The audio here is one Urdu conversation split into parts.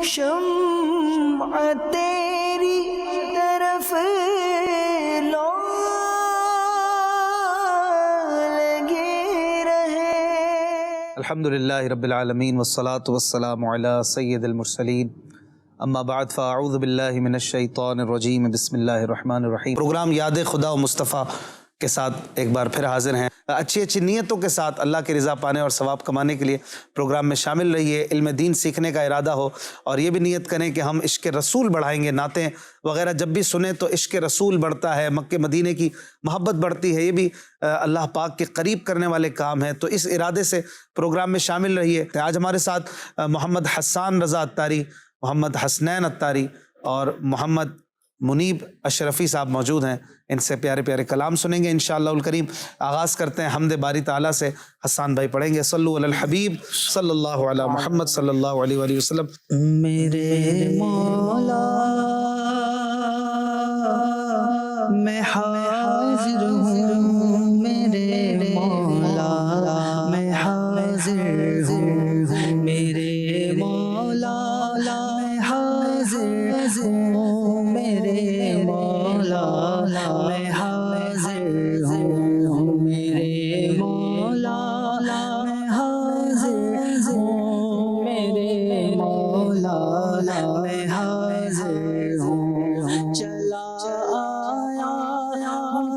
شمع تیری طرف لو لگے رہے۔ الحمدللہ رب العالمین والصلاة والسلام علی سید المرسلین، اما بعد فاعوذ باللہ من الشیطان الرجیم، بسم اللہ الرحمن الرحیم۔ پروگرام یاد خدا و مصطفیٰ کے ساتھ ایک بار پھر حاضر ہیں۔ اچھی اچھی نیتوں کے ساتھ اللہ کی رضا پانے اور ثواب کمانے کے لیے پروگرام میں شامل رہیے۔ علم دین سیکھنے کا ارادہ ہو اور یہ بھی نیت کریں کہ ہم عشق رسول بڑھائیں گے، نعتیں وغیرہ جب بھی سنیں تو عشق رسول بڑھتا ہے، مکہ مدینے کی محبت بڑھتی ہے، یہ بھی اللہ پاک کے قریب کرنے والے کام ہیں۔ تو اس ارادے سے پروگرام میں شامل رہیے۔ آج ہمارے ساتھ محمد حسان رضا اتاری، محمد حسنین اتاری اور محمد منیب اشرفی صاحب موجود ہیں۔ ان سے پیارے پیارے کلام سنیں گے انشاءاللہ الکریم۔ آغاز کرتے ہیں حمد باری تعالیٰ سے۔ حسان بھائی پڑھیں گے صلو علی الحبیب صلی اللہ علی محمد صلی اللہ علیہ وآلہ وسلم۔ میرے مولا میں حاضر ہوں، میرے مولا میں حاضر ہوں، میرے مولا میں حاضر ہوں، میرے مولا میں حاضر ہوں، میرے مولا میں حاضر ہوں، میرے مولا میں حاضر ہوں۔ چلا آیا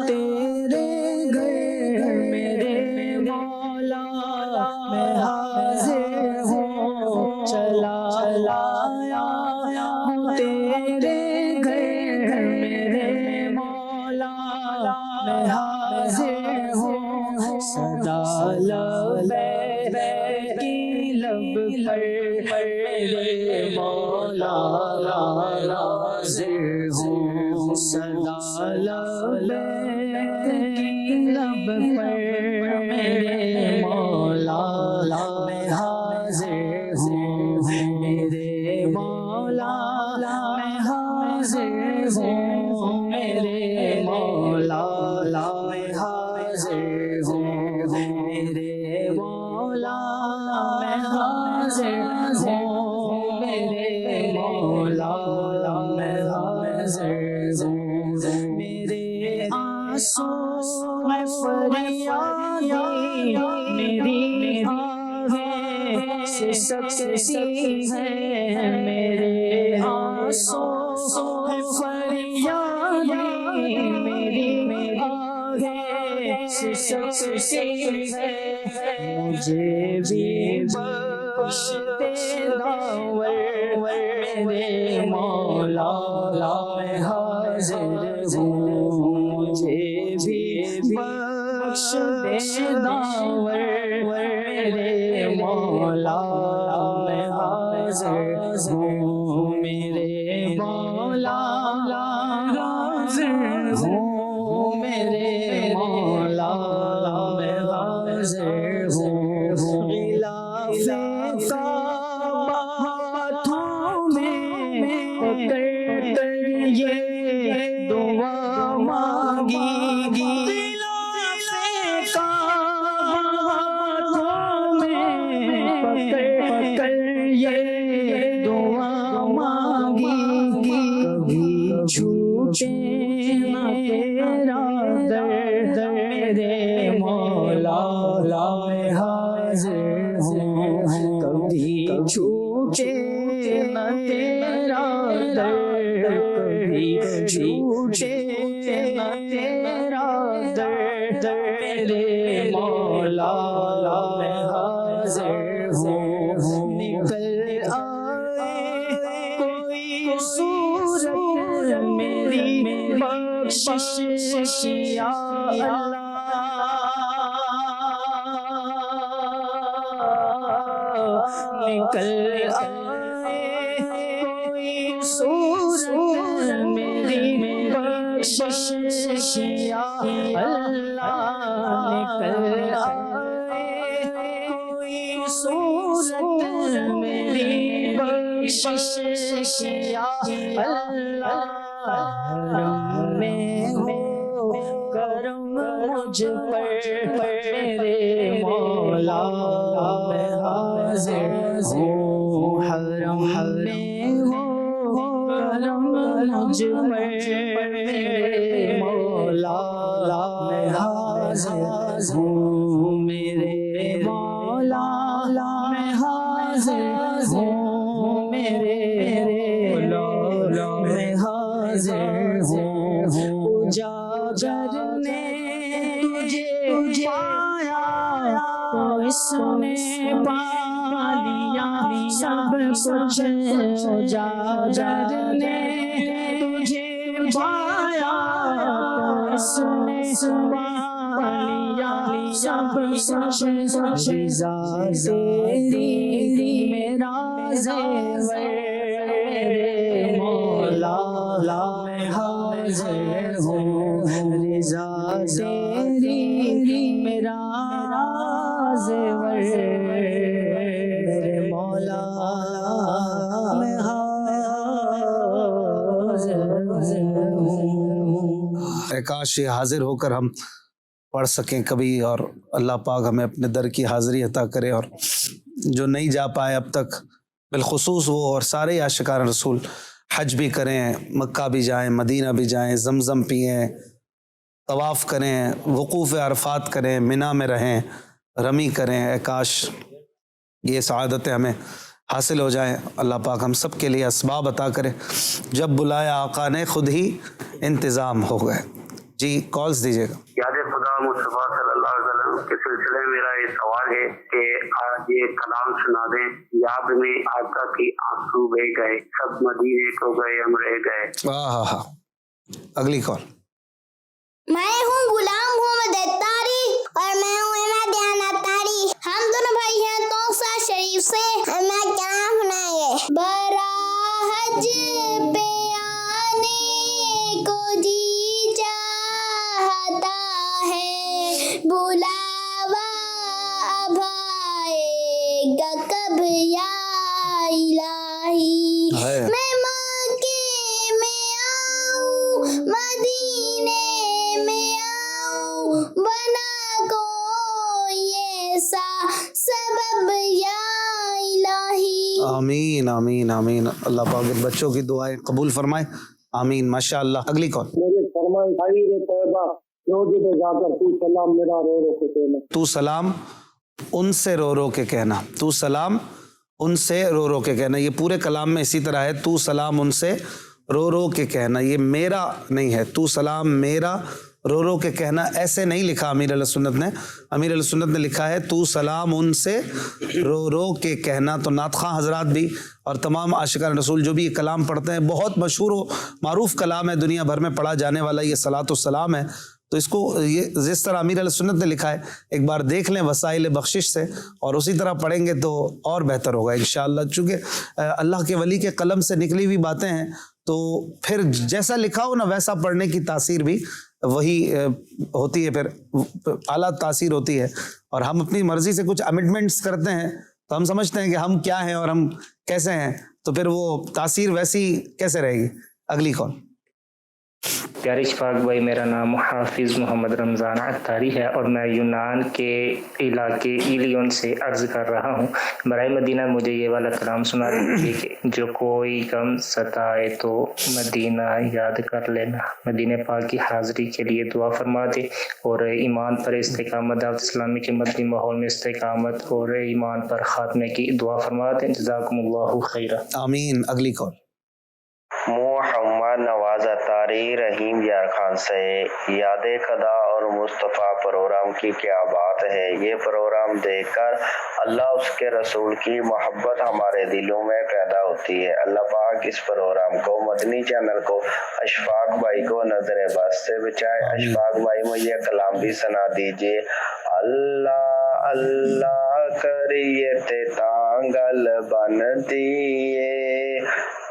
تیرے گھر میرے مولا میں حاضر ہوں، چلا آیا تیرے گھر میرے مولا میں حاضر ہوں، صدا لبیک کی لب پر میرے مولا حاضر ہوں، صدا لبیک کی لب پر میرے مولا میں حاضر ہوں، میرے مولا میں حاضر ہوں، میرے مولا میں حاضر ہوں، میرے مولا میں حاضر ہوں، میرے مولا میں حاضر ہوں، میرے آنسو میں فریادی میری آہیں سسکتی ہے، میرے آنسو میں فریادی میری آہیں سسکتی ہے، مجھے بھی بخش دے داور میرے مولا میں حاضر ہوں، مجھے بھی بخش دے داور میرے مولا میں حاضر ہوں، میرے مولا حاضر ہوں، میرے مولا میں حاضر ہوں، غلاف کعبہ ہاتھوں میں پکڑ کر یہ دعا مانگی، غلاف کعبہ ہاتھوں میں پکڑ کر یہ دعا مانگی، کبھی چھوٹے نہ تیرا در میرے مولا میں حاضر ہوں، کبھی چھوٹے نہ تیرا در، کبھی چھوٹے نہ تیرا در میرے مولا میں حاضر ہوں، نکل آئے کوئی صورت میری بخشش یا اللہ، نکل آئے کوئی صورت میری بخشش یا اللہ، نکل آئے کوئی صورت میری بخشش یا اللہ، حرم میں ہو کرم مجھ پر میرے مولا میں حاضر ہوں، حرم میں ہو کرم مجھ پر مولا میں حاضر ہوں میرے مولا میں حاضر ہوں میرے مولا میں حاضر ہوں اجاگر نے تجھے پایا تو اس نے پا لیا سب کچھ اجاگر نے تجھے پایا تو اس نے پا لیا سب کچھ رضا تیری میرا زیور مولا میں حاضر ہوں رضا تیری میرا زیور میرے مولا میں حاضر ہوں۔ کاش یہ حاضر ہو کر ہم پڑھ سکیں کبھی، اور اللہ پاک ہمیں اپنے در کی حاضری عطا کرے، اور جو نہیں جا پائے اب تک بالخصوص وہ اور سارے عاشقان رسول حج بھی کریں، مکہ بھی جائیں، مدینہ بھی جائیں، زمزم پئیں، طواف کریں، وقوف عرفات کریں، منی میں رہیں، رمی کریں۔ اے کاش یہ سعادتیں ہمیں حاصل ہو جائیں۔ اللہ پاک ہم سب کے لیے اسباب عطا کرے۔ جب بلایا آقا نے خود ہی انتظام ہو گئے۔ جی کالز دیجیے گا۔ یاد خدا مصطفیٰ صلی اللہ علیہ وسلم کے سلسلے میں میرا یہ سوال ہے کہ آج یہ کلام سنا دیں، یاد میں آقا کی آنسو بہ گئے، سب مدینے کو گئے ہم رہ گئے۔ اگلی کال۔ میں ہوں غلام محمد اتاری اور میں ہوں احمد دیان اتاری۔ ہم دونوں بھائی ہیں توسا شریف سے۔ میں کیا سنائے؟ برا حج پہ آنے کو جی چاہتا ہے، بلاوا اب آئے گا کب یا الہی۔ میں مکے میں آؤں، مدینے میں آؤں، بنا کوئی ایسا سبب یا الہی۔ آمین آمین آمین۔ اللہ پاک ان بچوں کی دعائیں قبول فرمائے، آمین۔ ماشاء اللہ۔ اگلی کال۔ میرے فرمائے خیر طیبہ روزے پہ جا کر تو سلام میرا رو رو کے کہنا، تو سلام ان سے رو رو کے کہنا، تو سلام ان سے رو رو کے کہنا۔ یہ پورے کلام میں اسی طرح ہے، تو سلام ان سے رو رو کے کہنا، یہ میرا نہیں ہے۔ تو سلام میرا رو رو کے کہنا ایسے نہیں لکھا امیر علیہ سنت نے۔ امیر علیہ سنت نے لکھا ہے تو سلام ان سے رو رو کے کہنا۔ تو نعت خواں حضرات بھی اور تمام عاشقان رسول جو بھی یہ کلام پڑھتے ہیں، بہت مشہور و معروف کلام ہے، دنیا بھر میں پڑھا جانے والا یہ صلاۃ والسلام ہے۔ تو اس کو یہ جس طرح امیر علیہ سنت نے لکھا ہے ایک بار دیکھ لیں وسائل بخشش سے، اور اسی طرح پڑھیں گے تو اور بہتر ہوگا انشاءاللہ۔ چونکہ اللہ کے ولی کے قلم سے نکلی ہوئی باتیں ہیں، تو پھر جیسا لکھا ہو نا ویسا پڑھنے کی تاثیر بھی وہی ہوتی ہے، پھر اعلیٰ تاثیر ہوتی ہے۔ اور ہم اپنی مرضی سے کچھ امنڈمنٹس کرتے ہیں تو ہم سمجھتے ہیں کہ ہم کیا ہیں اور ہم کیسے ہیں، تو پھر وہ تاثیر ویسی کیسے رہے گی۔ اگلی کال۔ پیارے اشفاق بھائی، میرا نام حافظ محمد رمضان اتاری ہے اور میں یونان کے علاقے ایلیون سے عرض کر رہا ہوں۔ برائے مدینہ مجھے یہ والا کلام سنا دیجیے کہ جو کوئی غم ستائے تو مدینہ یاد کر لینا۔ مدینہ پاک کی حاضری کے لیے دعا فرما دے، اور ایمان پر استقامت، دعوت اسلامی کے مدنی ماحول میں استقامت اور ایمان پر خاتمے کی دعا فرما دیں۔ جزاکم اللہ خیرہ۔ آمین۔ اگلی کال۔ محمد نواز اتاری رحیم یار خان سے یاد خدا اور مصطفیٰ پروگرام کی کیا بات ہے۔ یہ پروگرام دیکھ کر اللہ اس کے رسول کی محبت ہمارے دلوں میں پیدا ہوتی ہے۔ اللہ پاک اس پروگرام کو، مدنی چینل کو، اشفاق بھائی کو نظر بد سے بچائے۔ اشفاق بھائی مجھے کلام بھی سنا دیجیے۔ اللہ اللہ کریے تے تانگل بن دیے،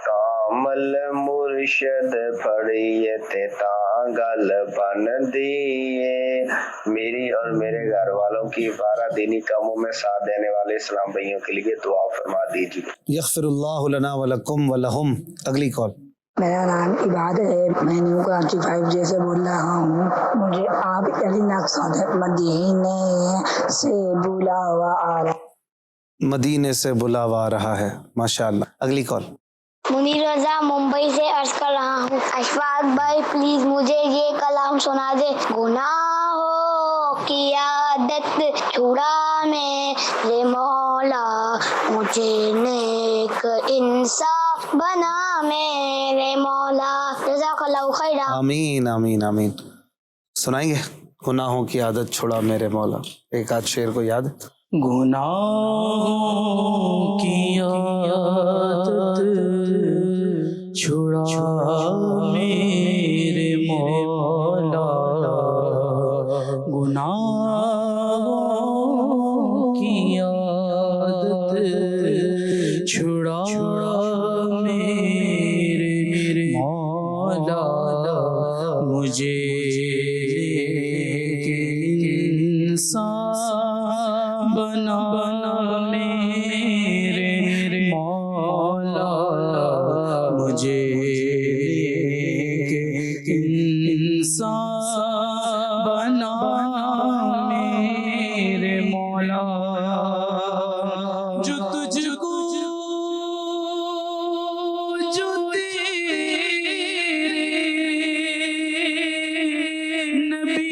کامل مرشد پڑھیے تے تانگل بن دیے۔ میری اور میرے گھر والوں کی 12 دینی کاموں میں ساتھ دینے والے اسلام بھائیوں کے لیے دعا فرما دیجیے۔ یغفر اللہ لنا ولکم ولہم۔ اگلی کال۔ میرا نام عباد ہے، میں نیو کراچی 5J سے بول رہا ہوں۔ مجھے آپ علی نقص مدینے سے بلاوا آ رہا مدینے سے بلاوا رہا ہے. ماشاءاللہ. اگلی کال. منیر رضا ممبئی سے عرض کر رہا ہوں. اشفاق بھائی پلیز مجھے یہ کلام سنا دے. گناہوں کی عادت چھڑا میرے مولا, مجھے نیک انصاف بنا میرے مولا. جزاک اللہ خیرا. آمین آمین آمین. سنائیں گے گناہوں کی عادت چھڑا میرے مولا. ایک آدھ شعر کو یاد ہے؟ گناہوں کی عادت چھڑا میرے مولا, گناہوں کی عادت چھڑا میرے مولا, مجھے انسان بنا میرے مولا, مجھے انسان بنا میرے مولا. جو تجھ کو جو تیرے نبی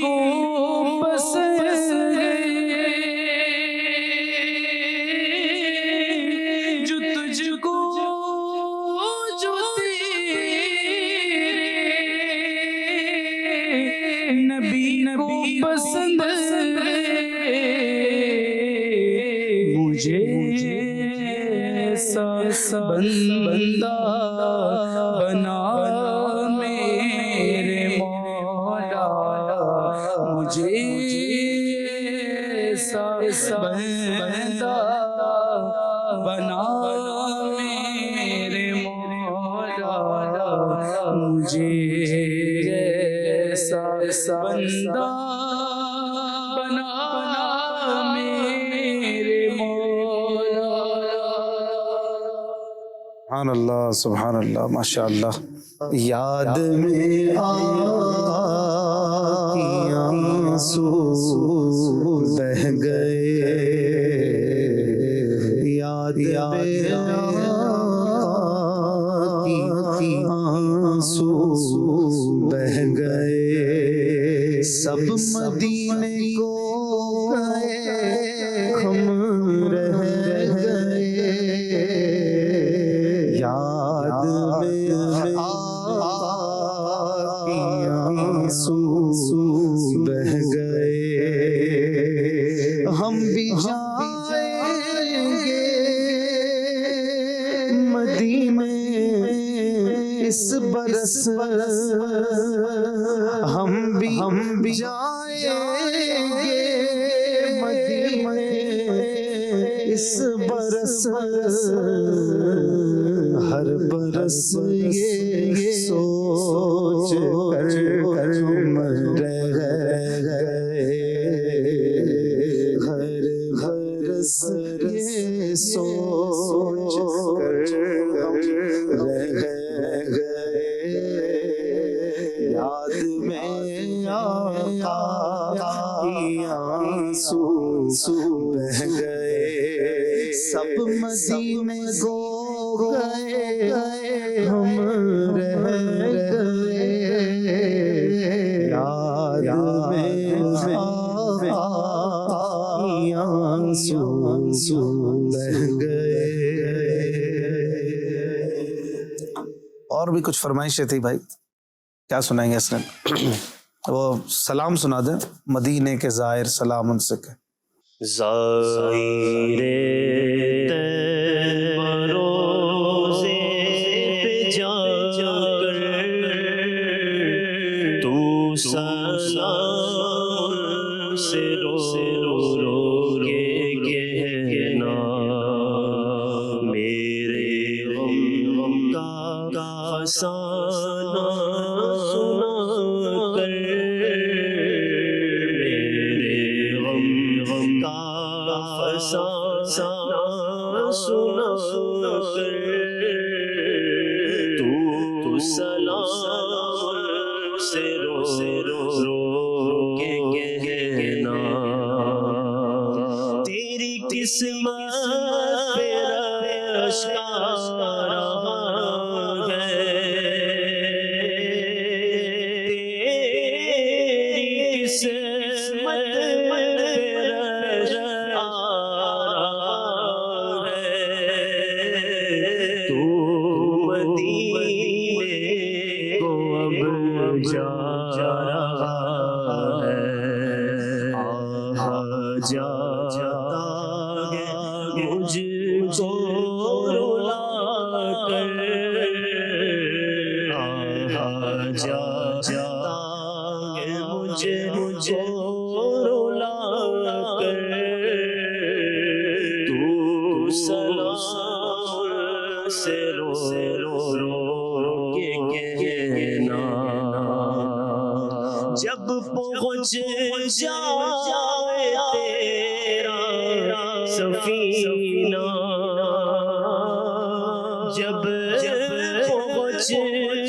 کو جو تجھ کو جو تیرے نبی کو پسند مجھے ایسا بندہ بنا میرے مولا, مجھے ایسا بندہ بنا میرے مولا, مجھے ایسا بندہ بنا میرے مولا. سبحان اللہ سبحان اللہ ماشاءاللہ. یاد میں آقا کی آنسو بہ گئے, یاد کی آنسو بہ گئے, سب مدینے کو گئے ہم رہ گئے, یاد میں آقا کی آنسو بہ گئے, ہم بھی جائیں گے مدینے اس برس, ہم بھی جائیں گے مدینے اس برس, ہر برس یہ سوچ کر ہم رہ گئے, ہر برس یہ سوچ کر ہم رہ گئے, یاد میں آقا کی آنسو بہ گئے, سب مدینے کو گئے ہم رہ گئے, یاد میں آقا کی آنسو بہ گئے. اور بھی کچھ فرمائشیں تھی بھائی, کیا سنائیں گے؟ اسلم وہ سلام سنا دیں, مدینے کے زائر سلام ان سے کہ زائر روزے پہ جا کر تو سلام سے رو کے کہنا, میرے غم کا فسانہ سنا کر, میرے غم کا فسانہ سنا کر, تو سلام سے رو کے کہنا, تیری قسمت جب پہنچ جائے تیرا سفینہ، جب پہنچ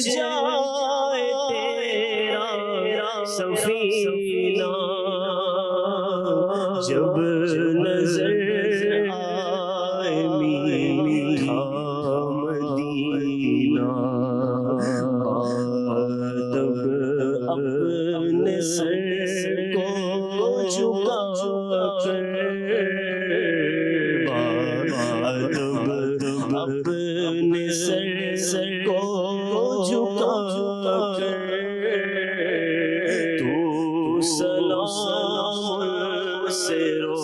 جائے تیرا سفینہ، جب نظر آئے میٹھا مدینہ، تب اپنے سر کو جھکا کر، تب اپنے سر کو جھکا کر تو سلام سے رو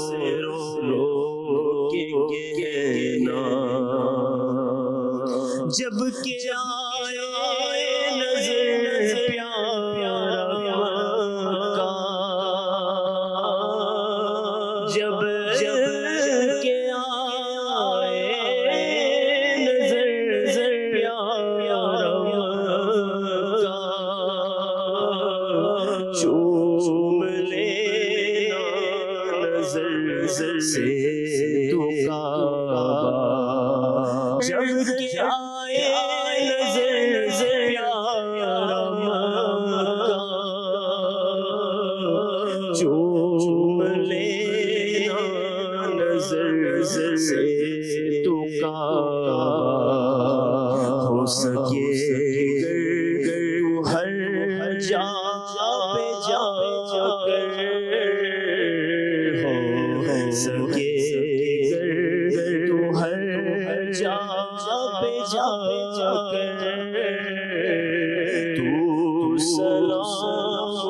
کے نا، جب کہ آئے نظر پیارا کا، جب کہ آئے نظر پیارا کا، چوم لینا نظر سے تو کعبہ، جب کہ آئے نظر پیارا کا، چوم لینا نظر سے تو کعبہ، ہو سکے گر ہر جا پہ جا کر، ہو سکے گر ہر جا پہ جا کر تو سلام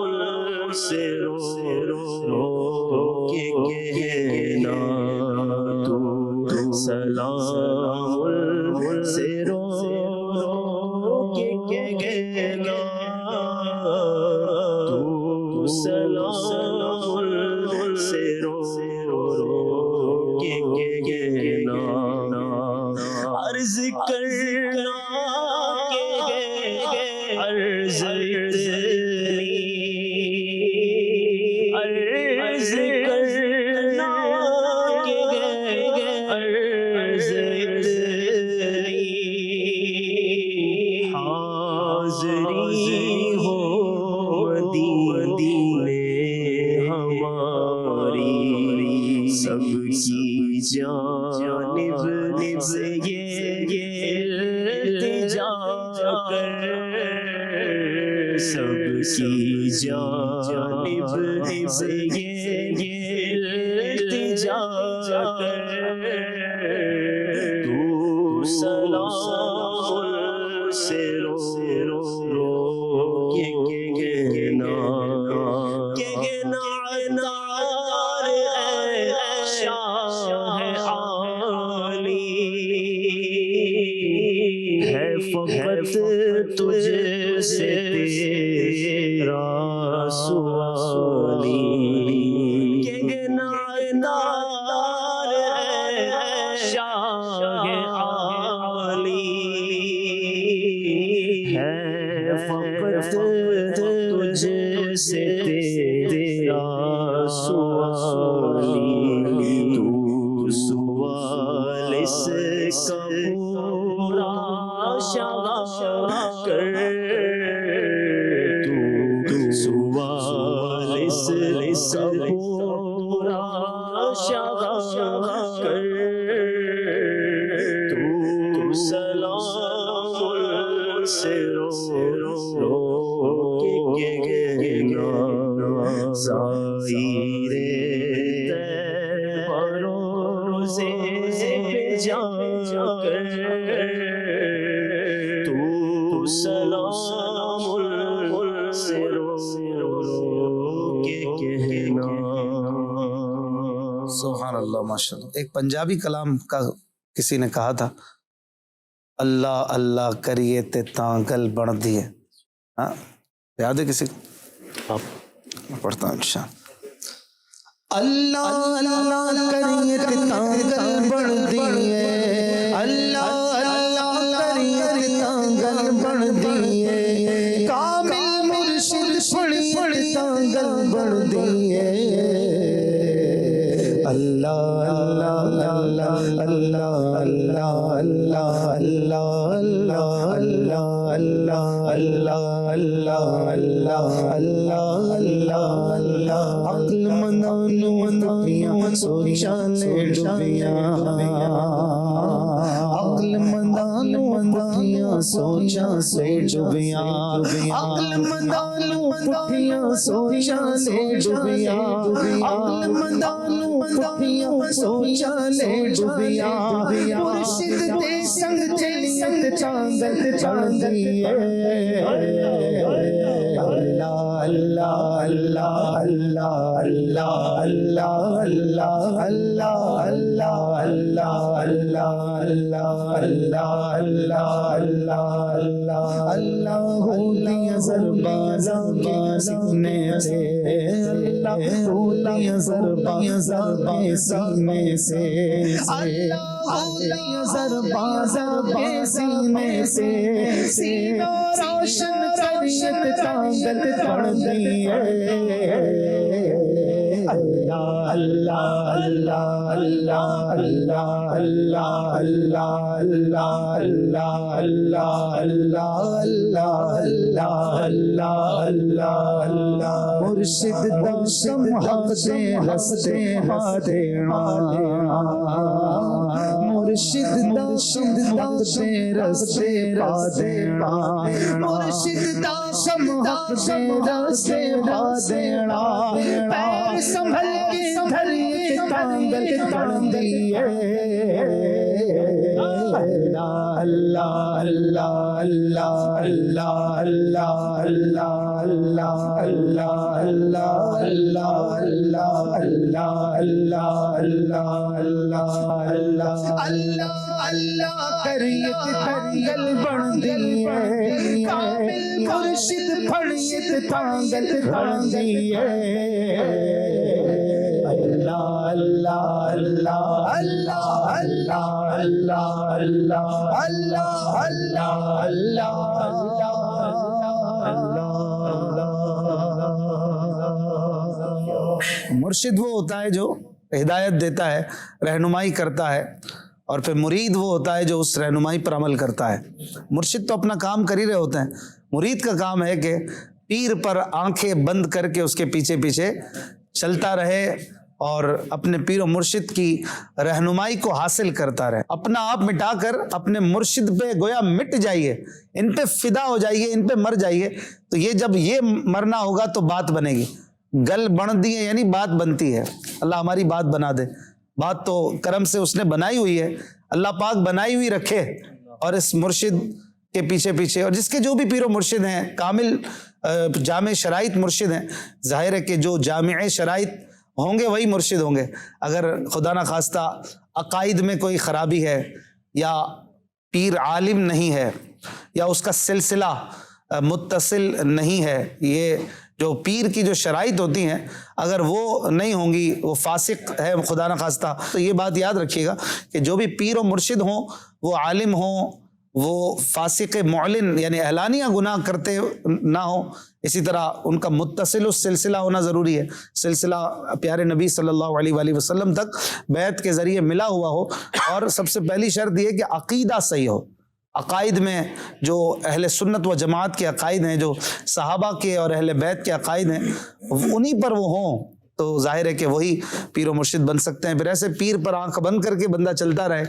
سے رو کے کہنا، تو سلام سے رو کے کہنا، تو سلام سے رو کے کہنا، عرض کرنا کہ عرض اتنی، عرض کرنا کہ عرض اتنی، حاضری ہو مدینے ہماری، سب کی جانب سے یہ التجا کر، سب کی جانب سے یہ التجا کر تو سلام سے رو کے کہنا، کہنا عطار اے شاہ عالی، ہے فقط تجھ سے تیرا سوالی، کہنا عطار اے شاہ عالی، ہے فقط تجھ سے تیرا سوالی، تو سوال اس کا پورا شاغ کر، تو سوال اس کا پورا شاغ کر، تو سے رو کے کہنا ظاہرے روزے پہ جا کر تو سلام سے رو کے کہنا. سبحان اللہ ماشاء اللہ. ایک پنجابی کلام کا کسی نے کہا تھا اللہ اللہ کریے تے تاں گل بن دیے. ہاں یاد ہے کسی کو؟ پڑھتا ہوں انشاءاللہ. اللہ اللہ کریے تے تاں گل بن دیے. اللہ اللہ کریے تے تاں گل بن دیے. کامل مرشد پڑھیے تاں گل بن دیے. اللہ اللہ اللہ اللہ اللہ اللہ اللہ اللہ اللہ اللہ اللہ اللہ اللہ اللہ. عقل مندانوں اندھیاں سوچاں لے ڈوبیاں. عقل مندانوں اندھیاں سوچاں سے ڈوبیاں. عقل مندانوں پٹھیاں سوچاں لے ڈوبیاں. عقل مندانوں پٹھیاں سوچاں لے ڈوبیاں. مرشد دے سنگ چلیت چاندل چاندیے. اللہ اللہ اللہ اللہ اللہ اللہ اللہ اللہ اللہ اللہ اللہ اللہ اللہ اللہ اللہ ہولی زربازاں کے سینے سے. اللہ ہولی زربازاں کے سینے سے. اللہ ہولی زربازاں کے سینے سے. سینہ روشن کریت تاندل پڑھ دیے. اللہ اللہ اللہ اللہ اللہ اللہ اللہ اللہ اللہ اللہ اللہ اللہ اللہ اللہ. مرشد دم حق دے رستے پا دینا. مرشد دم حق دے رستے پا دینا. مرشد دم حق دے رستے پا دینا. پیر سنبھل کے دھریے تانگل تڑ دیے. اللہ اللہ اللہ اللہ اللہ اللہ اللہ اللہ اللہ اللہ اللہ اللہ اللہ اللہ اللہ اللہ اللہ اللہ کریت تانگل بن دیے. کامل مرشد پڑھیت تانگل بن دیے. اللہ اللہ اللہ اللہ اللہ اللہ اللہ اللہ اللہ. مرشد وہ ہوتا ہے جو ہدایت دیتا ہے، رہنمائی کرتا ہے، اور پھر مرید وہ ہوتا ہے جو اس رہنمائی پر عمل کرتا ہے. مرشد تو اپنا کام کر ہی رہے ہوتے ہیں. مرید کا کام ہے کہ پیر پر آنکھیں بند کر کے اس کے پیچھے پیچھے چلتا رہے اور اپنے پیر و مرشد کی رہنمائی کو حاصل کرتا رہے. اپنا آپ مٹا کر اپنے مرشد پہ گویا مٹ جائیے، ان پہ فدا ہو جائیے، ان پہ مر جائیے. تو یہ جب یہ مرنا ہوگا تو بات بنے گی. گل بن دی ہے یعنی بات بنتی ہے. اللہ ہماری بات بنا دے. بات تو کرم سے اس نے بنائی ہوئی ہے، اللہ پاک بنائی ہوئی رکھے. اور اس مرشد کے پیچھے پیچھے، اور جس کے جو بھی پیر و مرشد ہیں، کامل جامع شرائط مرشد ہیں. ظاہر ہے کہ جو جامع شرائط ہوں گے وہی مرشد ہوں گے. اگر خدا نہ خواستہ عقائد میں کوئی خرابی ہے، یا پیر عالم نہیں ہے، یا اس کا سلسلہ متصل نہیں ہے، یہ جو پیر کی جو شرائط ہوتی ہیں اگر وہ نہیں ہوں گی، وہ فاسق ہے خدا نہ خواستہ. تو یہ بات یاد رکھیے گا کہ جو بھی پیر و مرشد ہوں، وہ عالم ہوں، وہ فاسق معلن یعنی اعلانیہ گناہ کرتے نہ ہوں. اسی طرح ان کا متصل السلسلہ ہونا ضروری ہے، سلسلہ پیارے نبی صلی اللہ علیہ وآلہ وسلم تک بیعت کے ذریعے ملا ہوا ہو. اور سب سے پہلی شرط یہ کہ عقیدہ صحیح ہو. عقائد میں جو اہل سنت و جماعت کے عقائد ہیں، جو صحابہ کے اور اہل بیت کے عقائد ہیں، انہی پر وہ ہوں تو ظاہر ہے کہ وہی پیر و مرشد بن سکتے ہیں. پھر ایسے پیر پر آنکھ بند کر کے بندہ چلتا رہے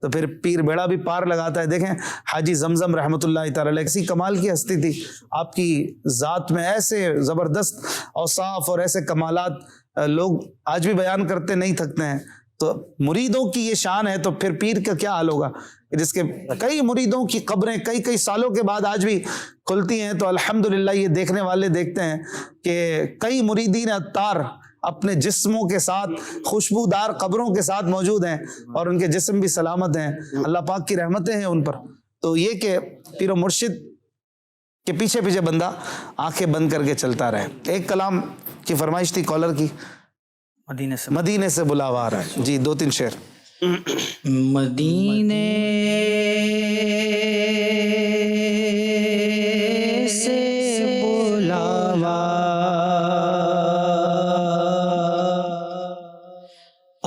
تو پھر پیر بیڑا بھی پار لگاتا ہے. دیکھیں حاجی زمزم رحمۃ اللہ تعالی علیہ کسی کمال کی ہستی تھی, آپ کی ذات میں ایسے زبردست اوصاف اور ایسے کمالات لوگ آج بھی بیان کرتے نہیں تھکتے ہیں. تو مریدوں کی یہ شان ہے, تو پھر پیر کا کیا حال ہوگا جس کے کئی مریدوں کی قبریں کئی سالوں کے بعد آج بھی کھلتی ہیں. تو الحمدللہ یہ دیکھنے والے دیکھتے ہیں کہ کئی مریدین اتار اپنے جسموں کے ساتھ خوشبودار قبروں کے ساتھ موجود ہیں اور ان کے جسم بھی سلامت ہیں, اللہ پاک کی رحمتیں ہیں ان پر. تو یہ کہ پیر و مرشد کے پیچھے پیچھے بندہ آنکھیں بند کر کے چلتا رہے. ایک کلام کی فرمائش تھی کالر کی, مدینے سے بلاوا آ رہا ہے. جی 2-3 شعر. مدینے سے بلاوا آ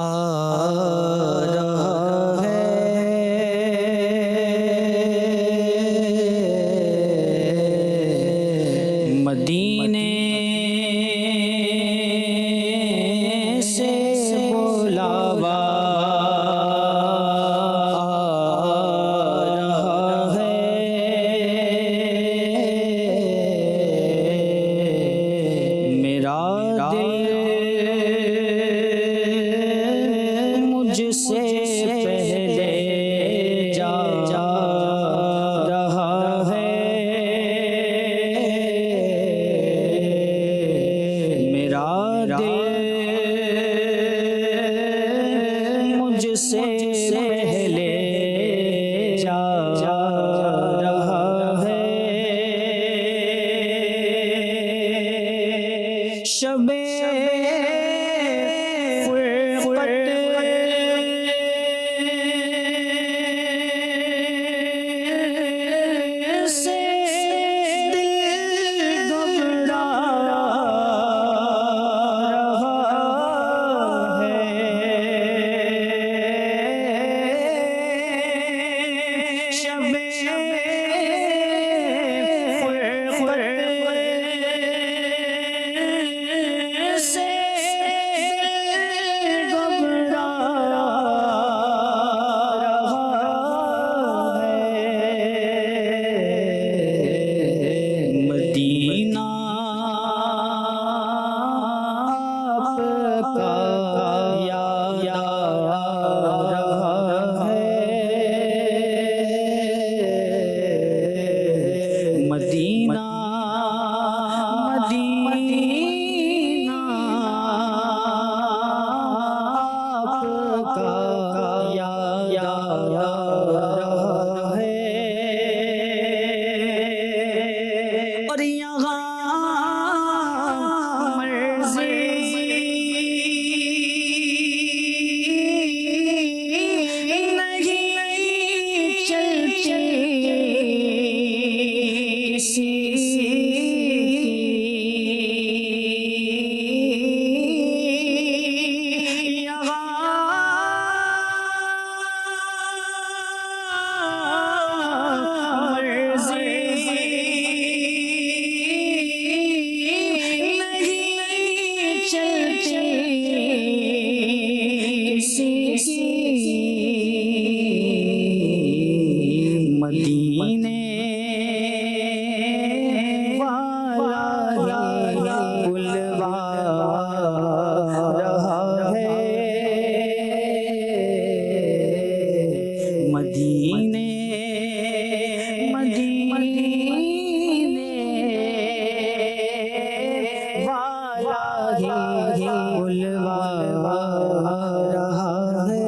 رہا ہے,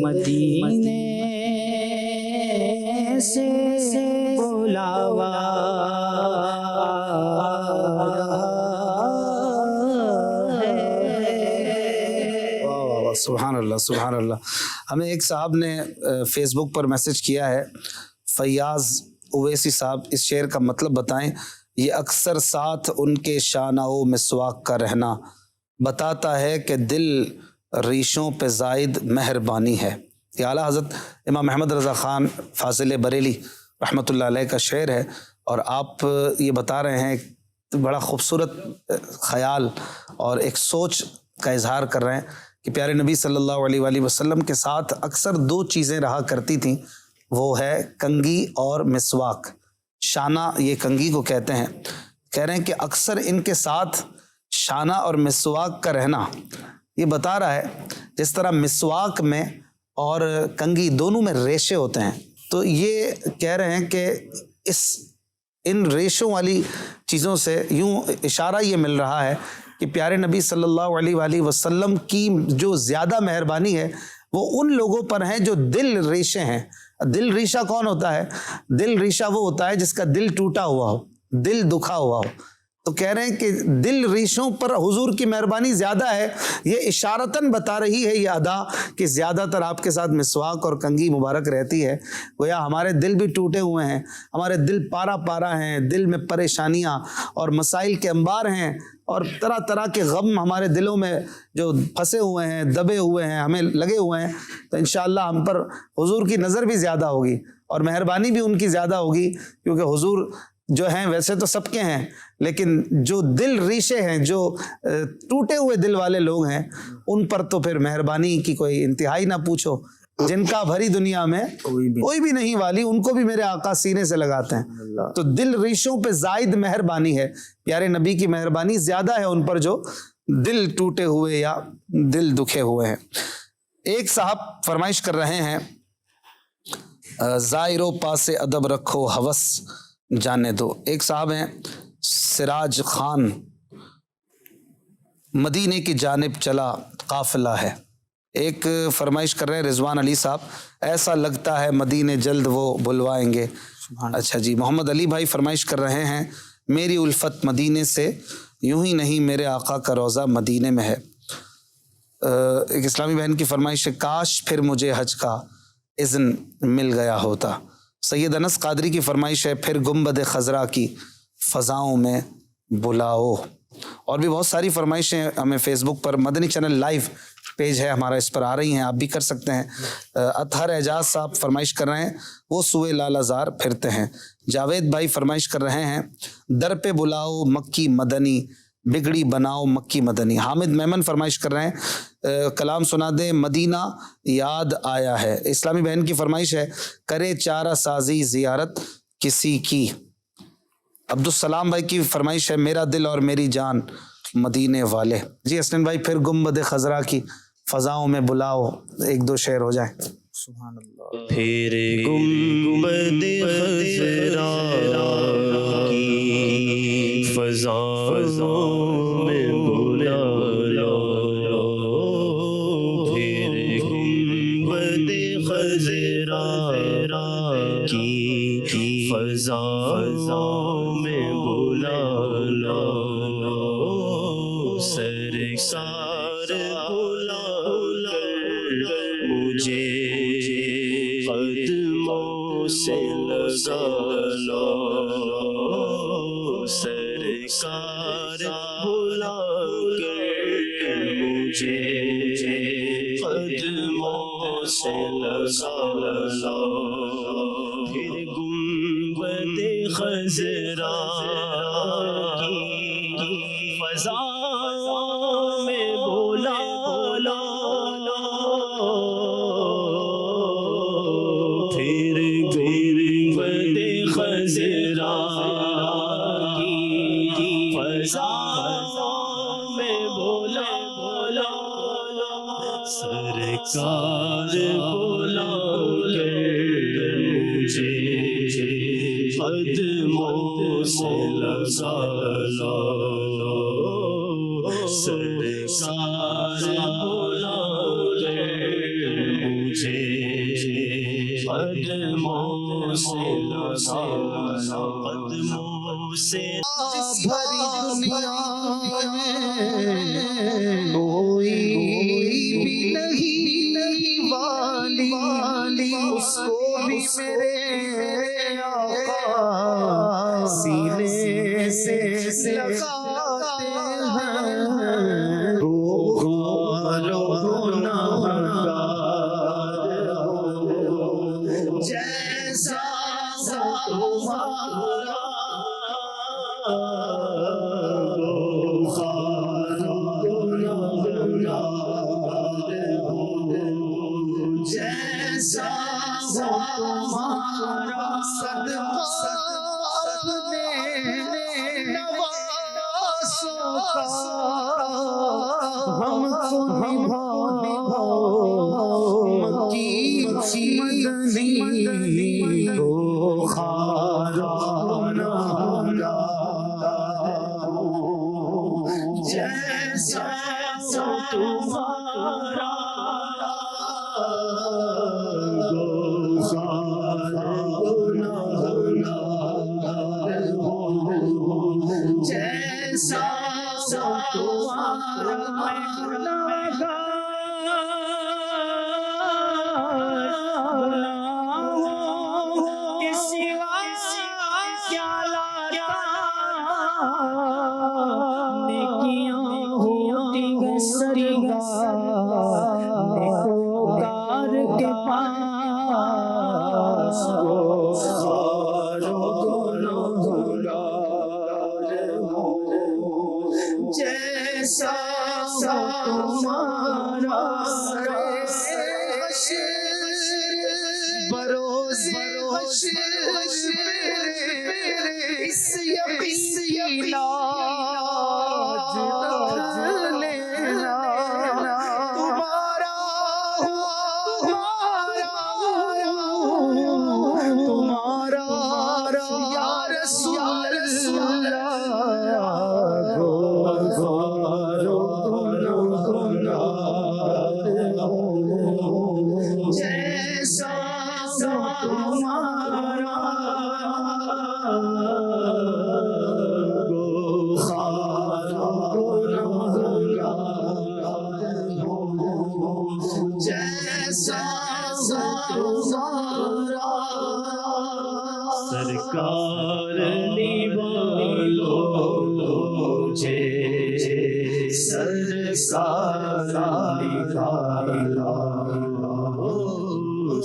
مدینے سے بلاوا سبحان اللہ سبحان اللہ. ہمیں ایک صاحب نے فیس بک پر میسج کیا ہے, فیاض اویسی صاحب, اس شعر کا مطلب بتائیں. یہ اکثر ساتھ ان کے شانہ و مسواک کا رہنا بتاتا ہے کہ دل ریشوں پہ زائد مہربانی ہے. یہ اعلیٰ حضرت امام محمد رضا خان فاضل بریلی رحمۃ اللہ علیہ کا شعر ہے, اور آپ یہ بتا رہے ہیں بڑا خوبصورت خیال اور ایک سوچ کا اظہار کر رہے ہیں کہ پیارے نبی صلی اللہ علیہ وآلہ وسلم کے ساتھ اکثر دو چیزیں رہا کرتی تھیں، وہ ہے کنگھی اور مسواک۔ شانہ یہ کنگھی کو کہتے ہیں، کہہ رہے ہیں کہ اکثر ان کے ساتھ شانہ اور مسواک کا رہنا یہ بتا رہا ہے جس طرح مسواک میں اور کنگھی دونوں میں ریشے ہوتے ہیں، تو یہ کہہ رہے ہیں کہ ان ریشوں والی چیزوں سے یوں اشارہ یہ مل رہا ہے کہ پیارے نبی صلی اللہ علیہ وآلہ وسلم کی جو زیادہ مہربانی ہے وہ ان لوگوں پر ہیں جو دل ریشے ہیں۔ دل ریشہ کون ہوتا ہے؟ دل ریشہ وہ ہوتا ہے جس کا دل ٹوٹا ہوا ہو، دل دکھا ہوا ہو۔ تو کہہ رہے ہیں کہ دل ریشوں پر حضور کی مہربانی زیادہ ہے، یہ اشارتاً بتا رہی ہے یہ ادا کہ زیادہ تر آپ کے ساتھ مسواک اور کنگھی مبارک رہتی ہے۔ گویا ہمارے دل بھی ٹوٹے ہوئے ہیں، ہمارے دل پارا پارا ہیں، دل میں پریشانیاں اور مسائل کے انبار ہیں، اور طرح طرح کے غم ہمارے دلوں میں جو پھنسے ہوئے ہیں، دبے ہوئے ہیں، ہمیں لگے ہوئے ہیں۔ تو انشاءاللہ ہم پر حضور کی نظر بھی زیادہ ہوگی اور مہربانی بھی ان کی زیادہ ہوگی، کیونکہ حضور جو ہیں ویسے تو سب کے ہیں، لیکن جو دل ریشے ہیں، جو ٹوٹے ہوئے دل والے لوگ ہیں، ان پر تو پھر مہربانی کی کوئی انتہائی نہ پوچھو۔ جن کا بھری دنیا میں کوئی بھی نہیں والی، ان کو بھی میرے آقا سینے سے لگاتے ہیں۔ تو دل ریشوں پہ زائد مہربانی ہے، پیارے نبی کی مہربانی زیادہ ہے ان پر جو دل ٹوٹے ہوئے یا دل دکھے ہوئے ہیں۔ ایک صاحب فرمائش کر رہے ہیں، زائرو پاس ادب رکھو ہوس جانے دو۔ ایک صاحب ہیں سراج خان، مدینے کی جانب چلا قافلہ ہے۔ ایک فرمائش کر رہے ہیں رضوان علی صاحب، ایسا لگتا ہے مدینے جلد وہ بلوائیں گے۔ اچھا جی، محمد علی بھائی فرمائش کر رہے ہیں، میری الفت مدینے سے یوں ہی نہیں، میرے آقا کا روضہ مدینے میں ہے۔ ایک اسلامی بہن کی فرمائش ہے، کاش پھر مجھے حج کا اذن مل گیا ہوتا۔ سید انس قادری کی فرمائش ہے، پھر گنبد خضرا کی فضاؤں میں بلاؤ۔ اور بھی بہت ساری فرمائشیں ہمیں فیس بک پر مدنی چینل لائیو پیج ہے ہمارا، اس پر آ رہی ہیں، آپ بھی کر سکتے ہیں۔ اطہر اعجاز صاحب فرمائش کر رہے ہیں، وہ سوئے لالہ زار پھرتے ہیں۔ جاوید بھائی فرمائش کر رہے ہیں، در پہ بلاؤ مکی مدنی، بگڑی بناؤ مکی مدنی۔ حامد میمن فرمائش کر رہے ہیں، کلام سنا دے مدینہ یاد آیا ہے۔ اسلامی بہن کی فرمائش ہے، کرے چارہ سازی زیارت کسی کی۔ عبدالسلام بھائی کی فرمائش ہے، میرا دل اور میری جان مدینے والے۔ جی حسن بھائی، پھر گنبد خضرا کی فضاؤں میں بلاؤ، ایک دو شعر ہو جائیں۔ سبحان اللہ۔ پھر گنبد خضرا کی فضاؤں میں بلاؤ، پھر گنبد خضرا کی فضاؤں میں بلاؤ، سرکار بلا کر مجھے قدموں سے لگا لو، سرکار بلا کر مجھے قدموں سے لگا لو، پھر گنبد خضرا کی فضا میں بولا پھر گنبد خضرا کی فضا میں بولا سرکار بولا مجھے قدموں سے لگا لو، سرکار بولا مجھے قدموں سے لگا لو، قدموں سے بھری دنیا میں کوئی بھی نہیں والی، اس کو بھی میرے آقا سینے سے لگاتے ہیں۔ جیسا تمہارا جیسا ہو تمہارا صدقہ اپنے نوازوں کا ہم کو نبھاؤ مکی مدنی کو خارا نہ جیسا ہو تمہارا جیسا جیسا تمہارا بروز حشر اس یقین لینا تمہارا یا رسول جیسا تمہارا جیسا تمہارا سرکار نبھالو مجھے سرکار نبھالو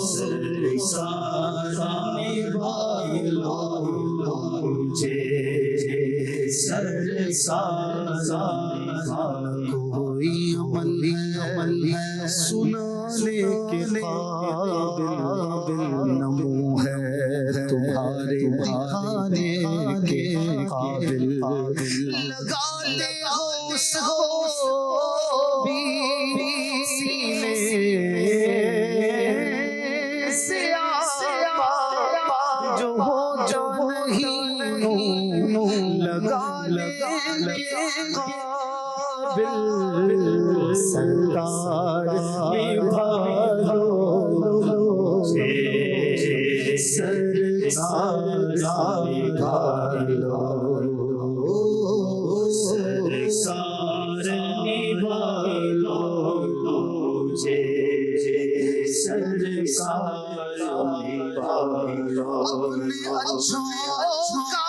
سرکار نبھالو مجھے سرکار نبھالو کوئی عمل ہے سنانے کے قابل نمو ہے تمہارے دکھانے کے قابل لگا لے اس کو بھی سینے سے جو ہو جو نہیں لگا لے قابل سرکار نبھالو سرکار نبھالو سرکار نبھالو مجھے سرکار نبھالو اپنے اچھوں کا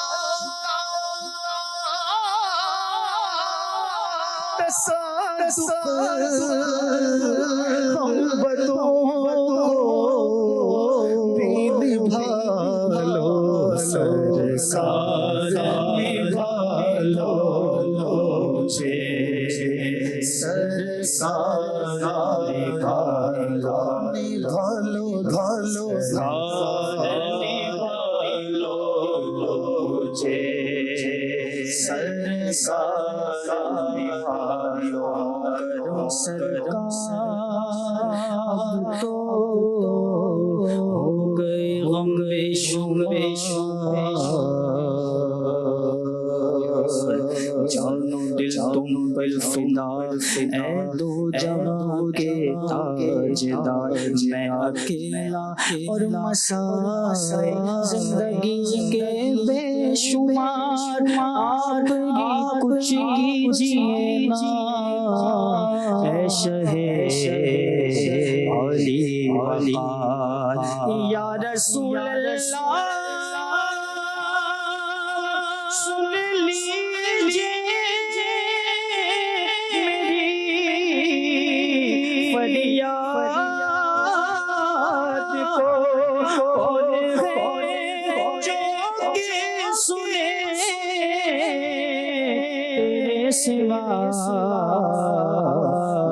ہم بدوں بھی نبھالو سرکار نبھالو مجھے سرکار نبھالو نبھالو نبھالو مجھے سرکار نبھالو سرکار اب تو ہو گئے غم بے شمار جانو دل تم پر فدا اے دو جہاں کے تاجدار میں اکیلا اور مسائل زندگی کے بے شمار آپ ہی کچھ کیجیے نا اے شہ علی وقار یا رسول اللہ سن لیجیے میری فریاد کو کون ہے جو کہ سنے سوا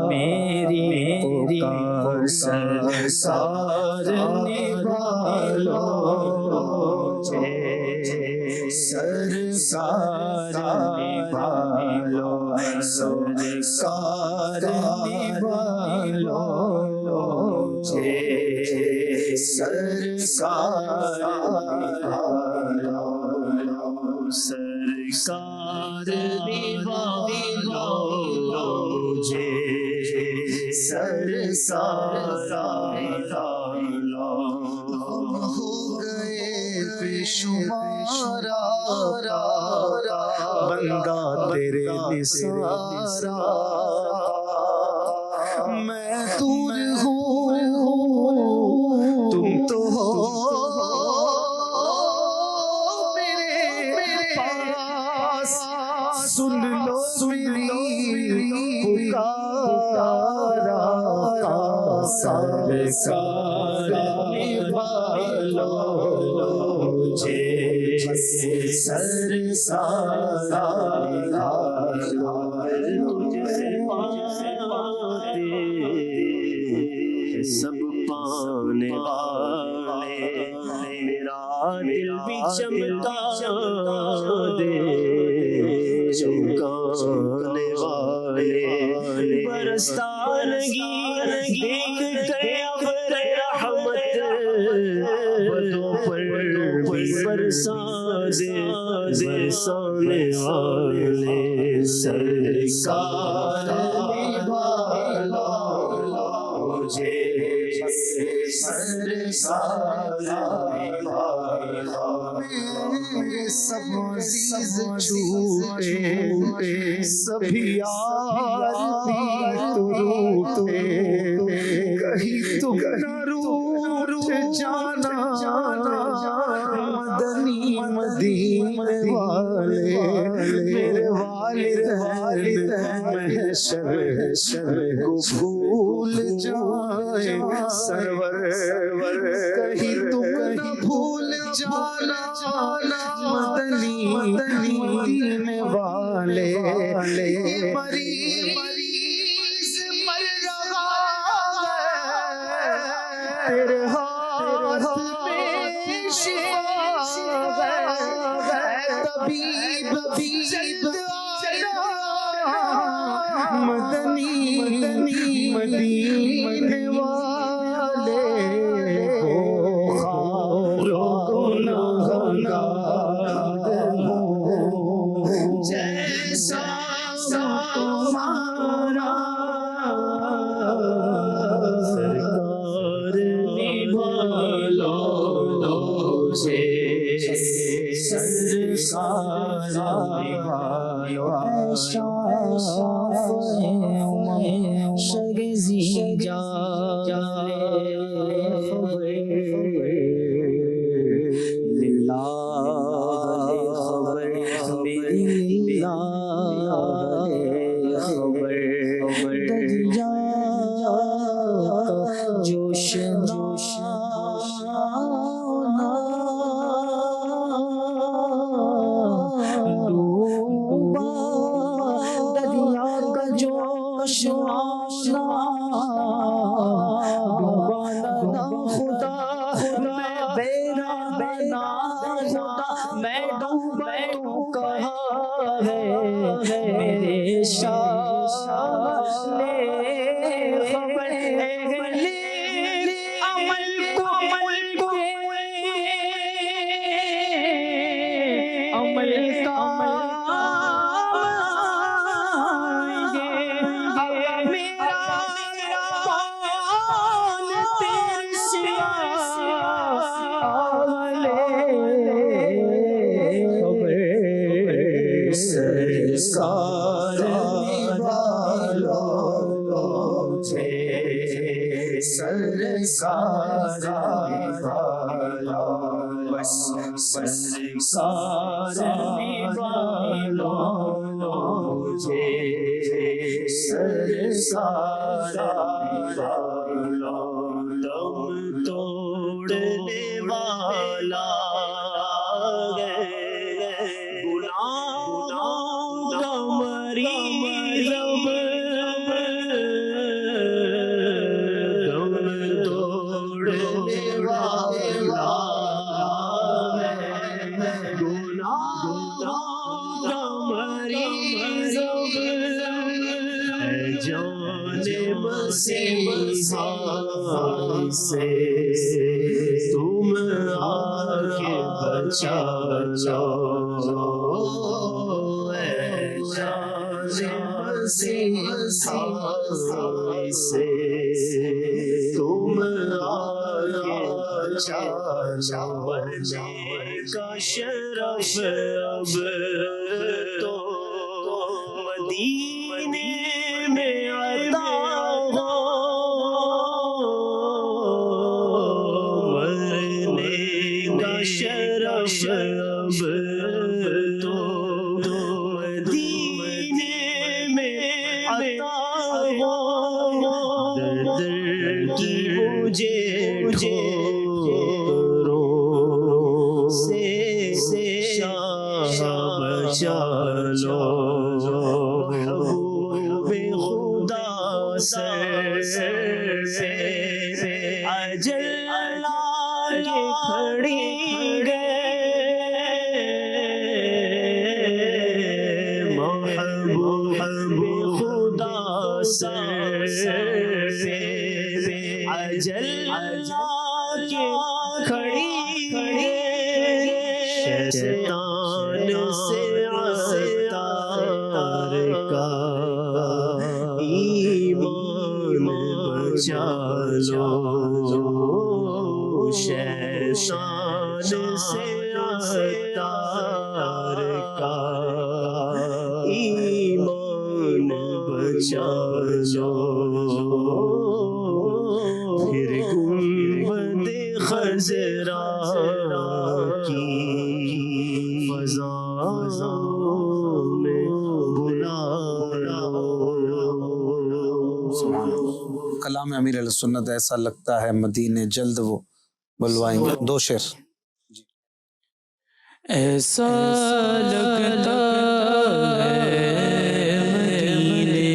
میری پکار سرکار نبھالو مجھے، سرکار نبھالو، سرکار نبھالو مجھے، سرکار نبھالو، سرکار نبھالو مجھے، سرکار نبھالو۔ ہو گئے بے شمارا بندہ تیرے نثارا، میں دور ہوں تم تو ہو میرے پاس، سن لو میری پکارا، سرکار نبھالو مجھے، سرکار نبھالو۔ سب پانے والے میرا دل بھی چمکا دے، چمکانے والے برستانگی دیکھ کر ابر رحمت بدوں پر بھی برسا دے، برسانے والے سرکار نبھالو مجھے، سرکار نبھالو۔ سب عزیز چھوٹے سبھی یار پیر تو روٹے، کہیں تم نہ روٹ جانا مدنی مدینے والے، میرے والد محشر کو بھول جائیں سرور، کہیں تم نہ بھول جانا مدنی مدینے والے، مریض مر رہا ہے تیرے ہاتھ میں شفا ہے، طبیب جلد آنا مدنی مدینے والے، جیسا تمہارا سرکار نبھالو مجھے، سرکار نبھالو۔ شگزی جا جوش ڈوبا دریا کا جوش ڈوبا نہ خدا میں بیرا بنا خدا، میں ڈوبا تو کہاں ہے میرے شاہ لے خبر، عمل کو عمل کا میرا کون تیرے سوا سرکار نبھالو مجھے، سرکار نبھالو، بس سرکار نبھالو مجھے، سرکار نبھالو۔ دم توڑنے والا گناہوں کا مریض سے تم آگے بچا لو اے جان مسیحا سے تم آگے بچا لو بننے کا شرف اب تو مدینے میں عطا ہو مرنے کا شرف اب تو مدینے میں عطا ہو در کی مجھے ٹھوکروں سے شاہ بچا لو محبوب خدا سے اجل کے کھڑی گئے محبوب خدا سے اجل کے کھڑی گئے شیطان سے عطار کا ایمان بچا لو شیطان سے عطار کا ایمان بچا لو پھر گنبد خضرا کی فضاؤں میں بلا کلام امیر علیہ سنت ایسا لگتا ہے مدینے جلد وہ بلوائیں گے. دو شعر. ایسا لگتا ہے مدینے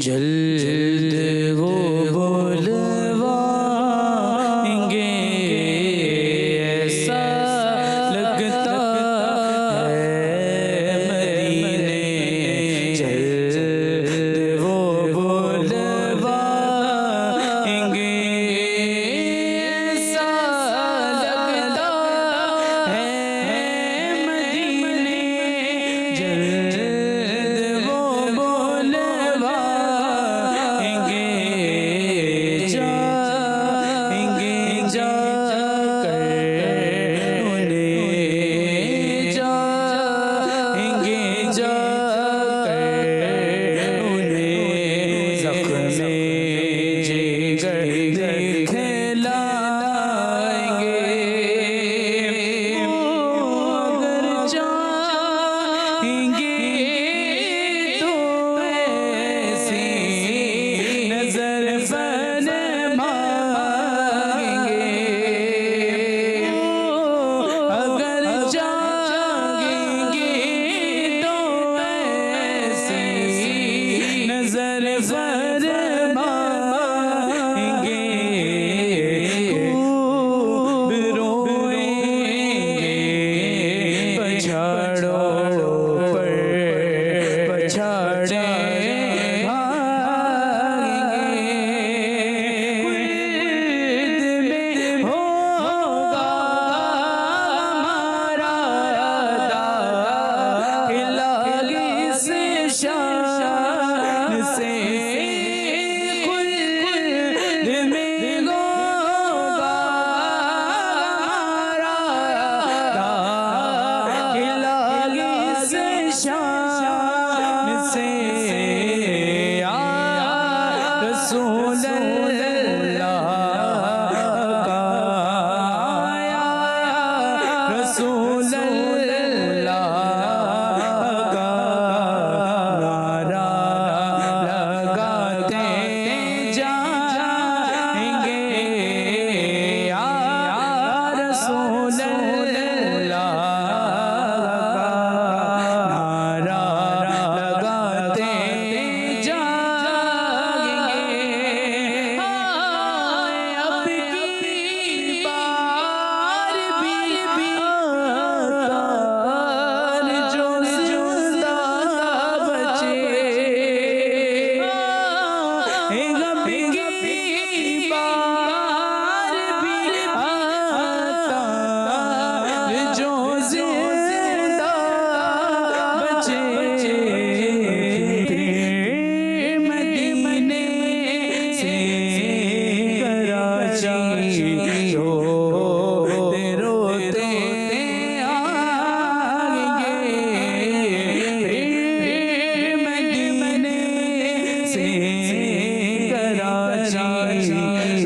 جلد وہ بلوائیں گے ایسا لگتا ہے مدینے جلد وہ بلوائیں گے ایسا لگتا ہے مدینے جلد وہ بلوائیں گے جائیں گے جا کر انہیں جائیں گے جا کر انہیں زخم جگر دکھلائیں گے اگر چاہیں گے تو ایسی نظر فرمائیں گے اگر چاہیں گے تو ایسی نظر فرمائیں گے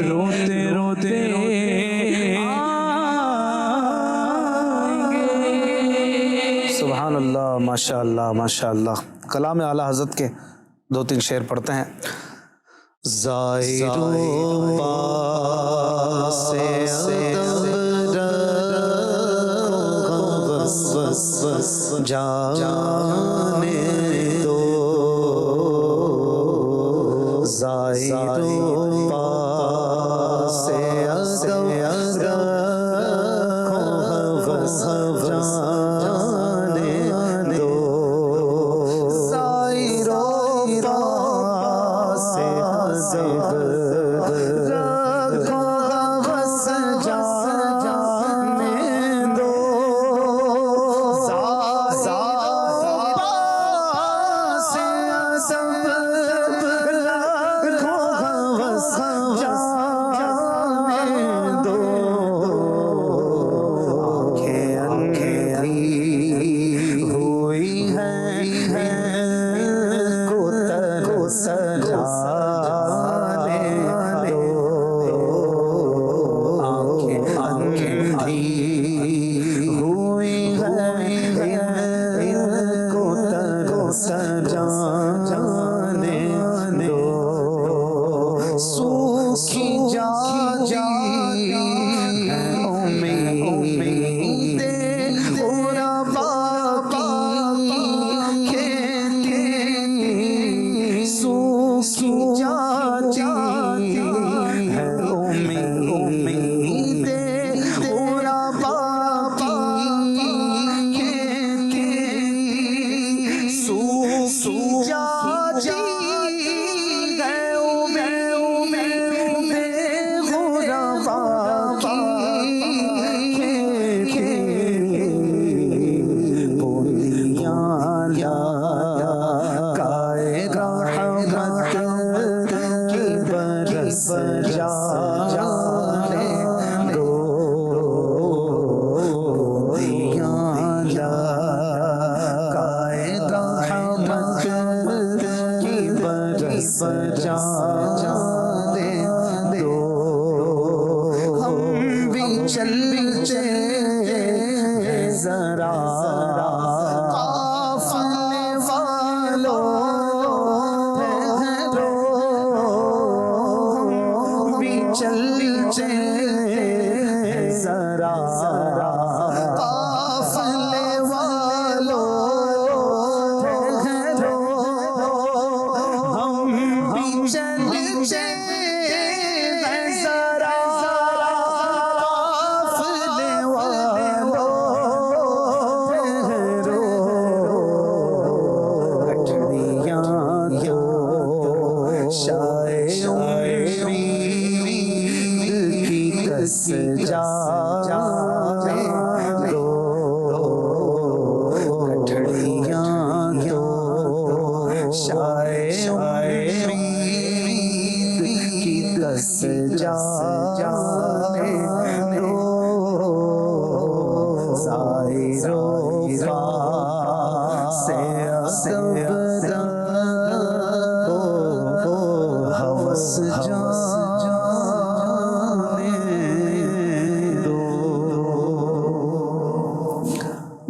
روتے روتے سبحان اللہ، ماشاء اللہ ماشاء اللہ. کلام اعلیٰ حضرت کے 2-3 شعر پڑھتے ہیں. زائرو پاس جانے دو، زائرو پاس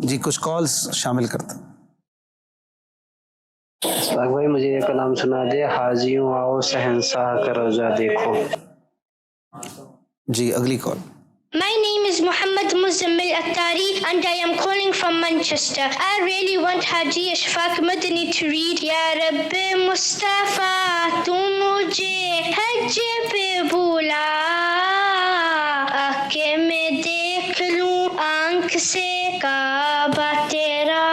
جی کچھ کالز شامل کرتے ہیں. اسفاق بھائی مجھے یہ کلام سنا دے، حاجیوں آؤ شہنشاہ کا روزہ دیکھو. جی اگلی کال. My name is Muhammad Muzammil Attari and I am calling from Manchester. I really want Haji Ashfaq Madani to read Ya Rabb Mustafa tu mujhe hajj pe bula aake main dekh loon aankh se kaaba tera.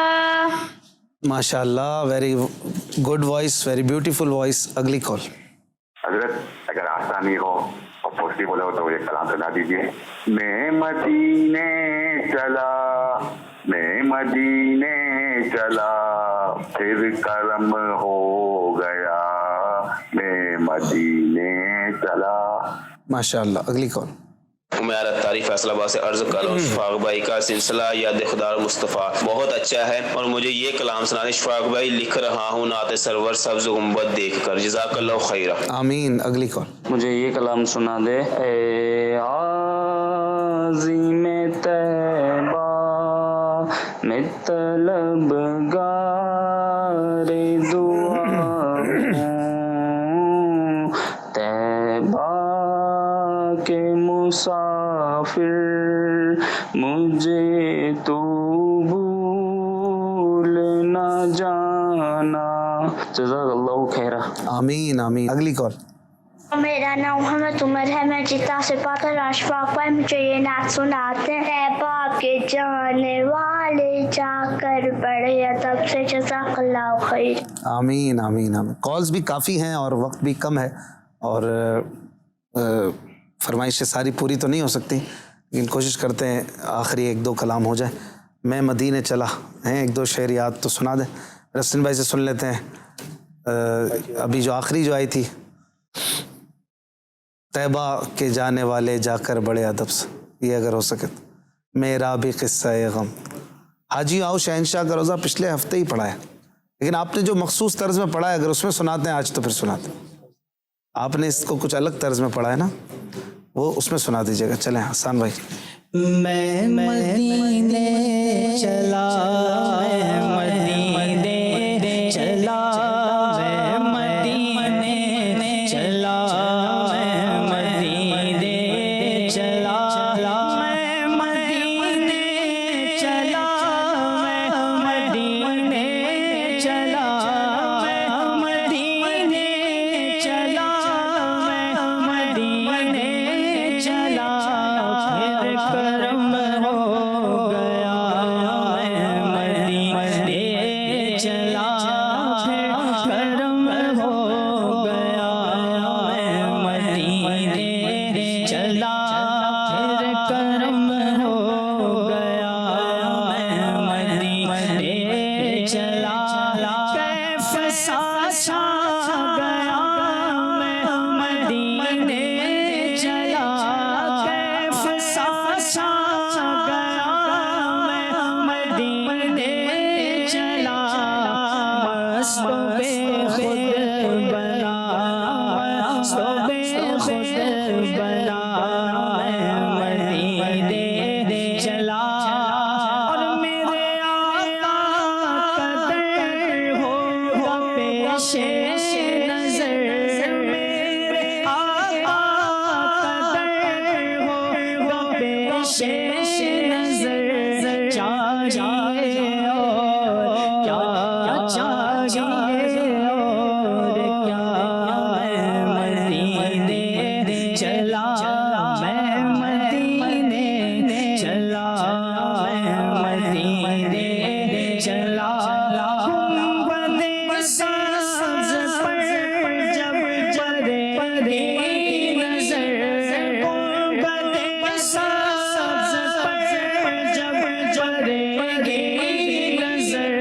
ماشاء اللہ، very good voice, very beautiful voice. اگلی کال. حضرت اگر آسانی ہو اور پاسبل ہو تو یہ کلام سنا دیجیے. میں مدینے چلا، میں مدینے چلا، پھر کرم ہو گیا، میں مدینے چلا. ماشاء اللہ. اگلی کال. عمیر اتاری فیصل آباد سے عرض کر رہا ہوں اشفاق بھائی کا سلسلہ یاد خدا اور مصطفیٰ بہت اچھا ہے اور مجھے یہ کلام سنانے اشفاق بھائی لکھ رہا ہوں نعت سرور سبز گنبد دیکھ کر جزاک اللہ خیرہ آمین. اگلی کال. مجھے یہ کلام سنا دے. اے عظیم طیبہ میں طلبگار دعا ہوں، طیبہ کے مسافر مجھے تو بھول نہ جانا. جزاک اللہ خیرہ. آمین آمین. اگلی کال. میرا نام محمد عمر ہے، میں جتا سے پاک اشفاق بھائی مجھے یہ نعت سناتے ہیں. باپ کے جانے والے جا کر بڑے ادب سے جزاک اللہ خیر. آمین آمین آمین. کالز بھی کافی ہیں اور وقت بھی کم ہے اور فرمائشیں ساری پوری تو نہیں ہو سکتی لیکن کوشش کرتے ہیں آخری ایک دو کلام ہو جائے. میں مدینے چلا ہیں ایک دو شعر یاد تو سنا دیں. رسن بھائی سے سن لیتے ہیں ابھی جو آخری جو آئی تھی طیبہ کے جانے والے جا کر بڑے ادب سے، یہ اگر ہو سکے تو. میرا بھی قصہ غم. حاجی آؤ شہنشاہ کا روزہ پچھلے ہفتے ہی پڑھا ہے لیکن آپ نے جو مخصوص طرز میں پڑھا ہے اگر اس میں سناتے ہیں آج تو پھر سناتے ہیں. آپ نے اس کو کچھ الگ طرز میں پڑھا ہے نا، وہ اس میں سنا دیجیے گا. چلیں حسان بھائی. میں مدینے چلا مدینے چلا مدینے چلا مدینے چلا مدینے چلا مدینے چلا مدینے چلا مدینے چلا پھر کرم ہو گیا مدینے چلا پھر کرم ہو گیا مدینے چلا پھر کرم ہو گیا مدینے چلا کیف سا گیا مدینے چلا کیف سا گیا مدینے چلا مست بے خود بنا مست بے خود بنا مدینے چلا اور میرے آقا قدر ہوگا پیش نظر میرے آقا قدر ہوگا پیش نظر چاہیے اور کیا چاہیے اور کیا مدینے چلا میں مدینے چلا مدینے چلا گنبد سبز پر جب پڑے نظر گنبد سبز پر جب پڑے نظر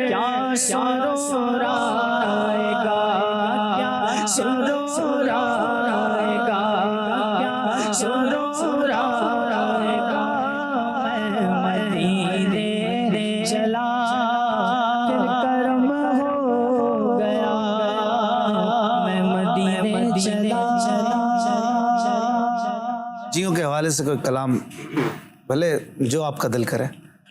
کیا سرور آئے گا کیا سرور آئے گا کیا سرور آئے گا مدینے چلا پھر کرم ہو گیا میں مدینے چلا. جیوں کے حوالے سے کوئی کلام بھلے جو آپ کا دل کرے.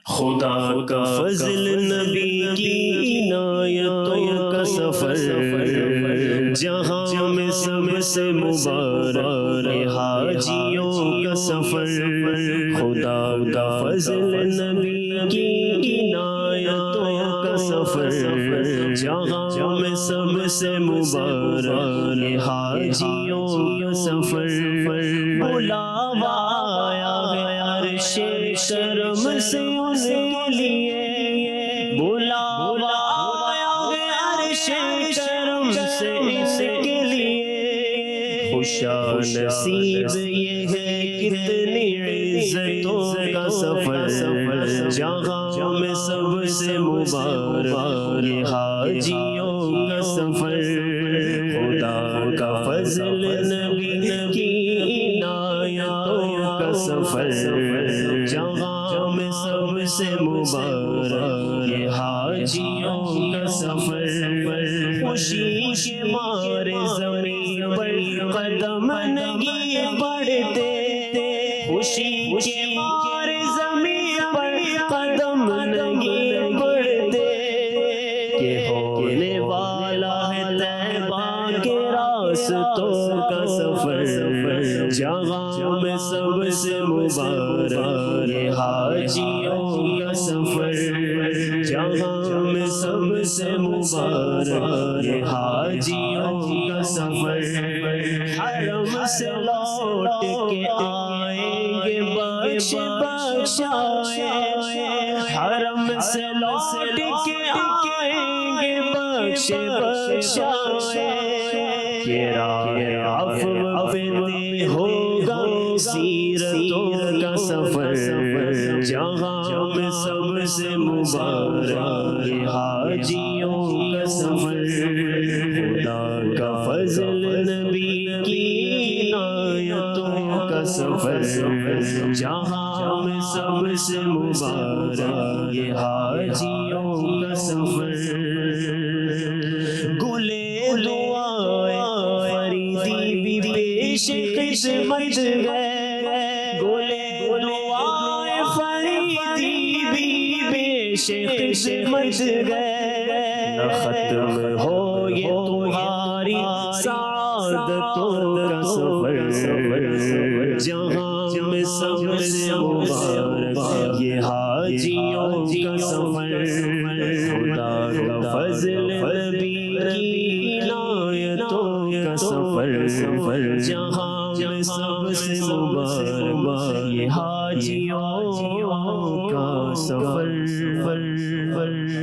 خدا کا فضل نبی کی عنایتوں کا سفر جہاں میں سب سے مبارک حاجیوں کا سفر. خدا کا فضل نبی کی عنایتوں کا سفر جہاں میں سب سے مبارک حاجیوں کا سفر. بلاوا آیا ہے عرش کرم سے ان کے لیے بلاوا آیا ہے عرش کرم سے اس کے لیے. خوشا نصیب یہ ہے کتنی عزتوں کا سفر جہاں میں سب سے مبارک حاجیوں کا سفر. خدا کا فضل نبی کی عنایتوں سفر جہاں میں سب سے مبارک یہ حاجیوں کا سفر خوشی کے مارے زمین پر قدم نہیں بڑھتے خوشی کے مارے زمین پر قدم نہیں بڑھتے کہ ہونے والا ہے طیبہ کے راستوں کا سفر جہاں میں سب سے مبارک یہ حاجیوں کا سفر جہاں میں سب سے مبارک یہ حاجیوں کا سفر حرم سے لوٹ کے آئیں گے بخش بخشائے حرم سے لوٹ کے آئیں گے بخش بخشائے یہ راہ عفو پہ ہوگا سیرتوں کا سفر جہاں میں سب سے مبارک یہ حاجیوں کا سفر خدا کا فضل نبی کی عنایتوں کا سفر جہاں میں سب سے مبارک یہ حاجیوں کا سفر گلے دعائیں فریدی بھی پیش خدمت گئے گلے دعائیں فریدی بھی پیش خدمت گئے نہ ختم ہو یہ تمہاری سعادتوں کا سفر جہاں میں سب سے مبارک یہ حاجیوں کا سفر خدا کا فضل نبی کی عنایتوں کا سفر جہاں میں سب سے مبارک یہ حاجیوں کا سفر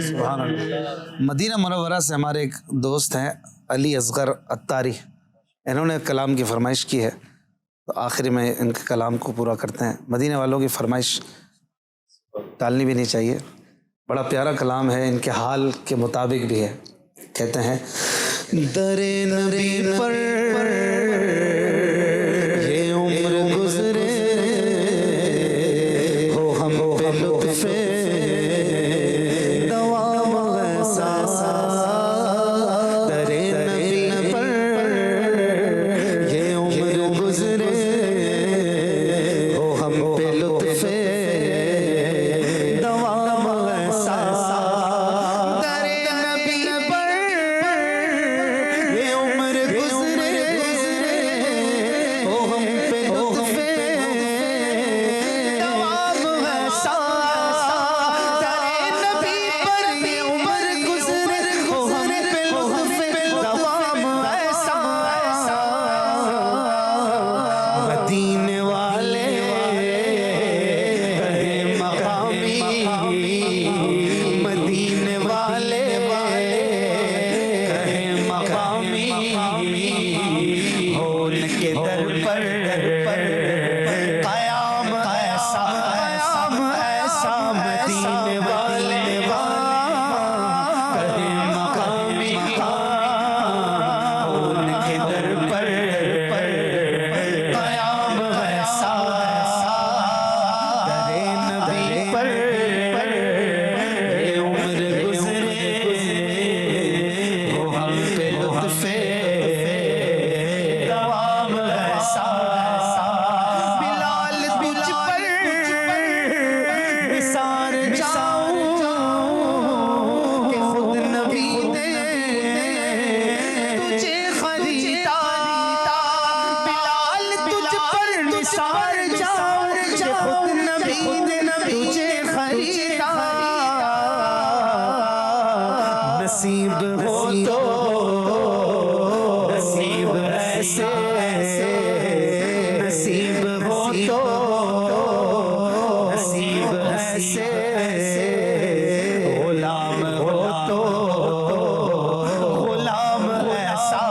سبحان اللہ۔ مدینہ منورہ سے ہمارے ایک دوست ہیں علی اصغر عطاری، انہوں نے کلام کی فرمائش کی ہے تو آخری میں ان کے کلام کو پورا کرتے ہیں۔ مدینہ والوں کی فرمائش ٹالنی بھی نہیں چاہیے، بڑا پیارا کلام ہے، ان کے حال کے مطابق بھی ہے۔ کہتے ہیں در نبی پر یہ عمر گزرے ہو ہم پہ لطف دوام ایسا در نبی پر یہ عمر گزرے ہو ہم پہ لطف دوام ایسا در نبی پر یہ عمر گزرے ہو ہم پہ لطف دوام ایسا در نبی پر یہ عمر گزرے ہو ہم پہ لطف دوام ایسا مدینے والے کہیں مقامی مدینے والے کہیں مقامی ہو ان کے در پر قیام ایسا ایسا مدینے والے کہیں مقامی ہو ان کے در پر قیام ایسا در نبی پر یہ عمر گزرے ہو ہم پہ لطف دوام ایسا بلال تجھ پر نثار جاؤں کہ خود نبی نے تجھے خریدا بلال تجھ پر نثار جاؤں کہ خود نبی نے تجھے خریدا نصیب ہو تو نصیب ایسے نصیب ہو تو نصیب ایسے غلام ہو تو غلام ایسا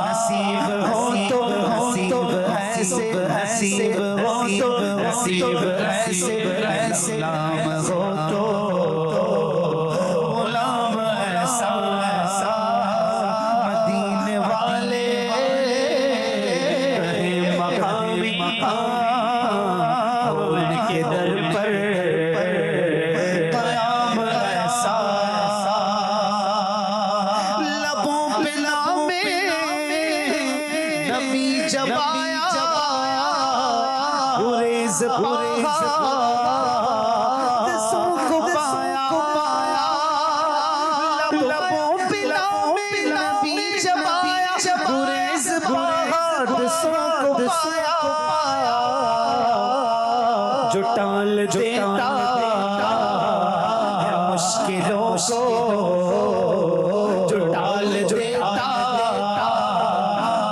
نصیب ہو تو نصیب ایسے نصیب ہو تو نصیب ایسے غلام ہو تو غلام ایسا مدینے والے کہیں مقامی مقام ان کے در پر قیام ایسا لبوں پہ نام نبی جب آیا گریز پایا دسوں کو پایا لبوں پہ نام نبی جب آیا گریز پایا دسوں کو پایا جو ٹال دیتا ہے مشکلوں کو جو ٹال دیتا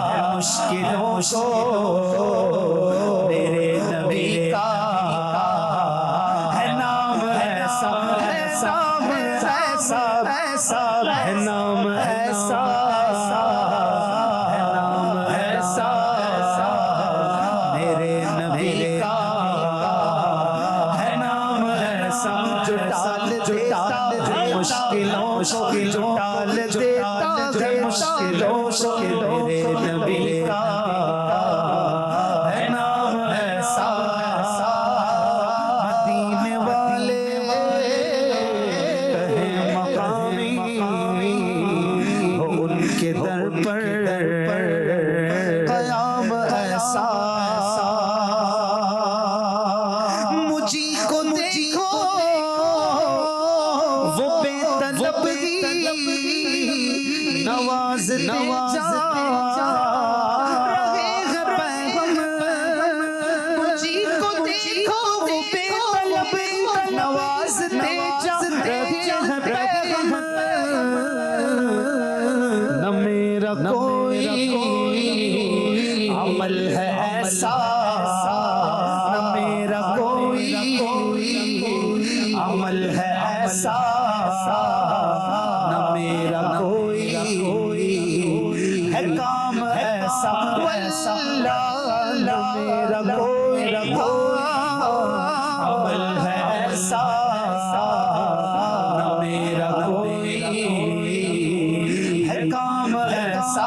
ہے مشکلوں کو میرے نبی کا ہے نام ایسا ایسا ایسا ایسا ہے نام ایسا ہے نام ایسا میرے نبی کا ہے نام ایسا جو ٹال دیتا ہے مشکلوں کو جو ٹال دیتا ہے مشکلوں کو میرے نبی کا ہے نام ایسا مدینے والے کہیں مقامی ہو ان کے در پر قیام ایسا مجھی کو دیکھو وہ بے طلبی نواز نواز رہے ہیں پیغمبر مجھی کو دیکھو وہ بے طلبی نواز جا رہے ہیں پیغمبر نہ میرا کوئی عمل ہے ایسا نہ میرا کوئی عمل ہے ایسا نہ میرا کوئی ہے کام ایسا واللہ نہ میرا کوئی عمل ہے ایسا نہ میرا کوئی ہے کام ایسا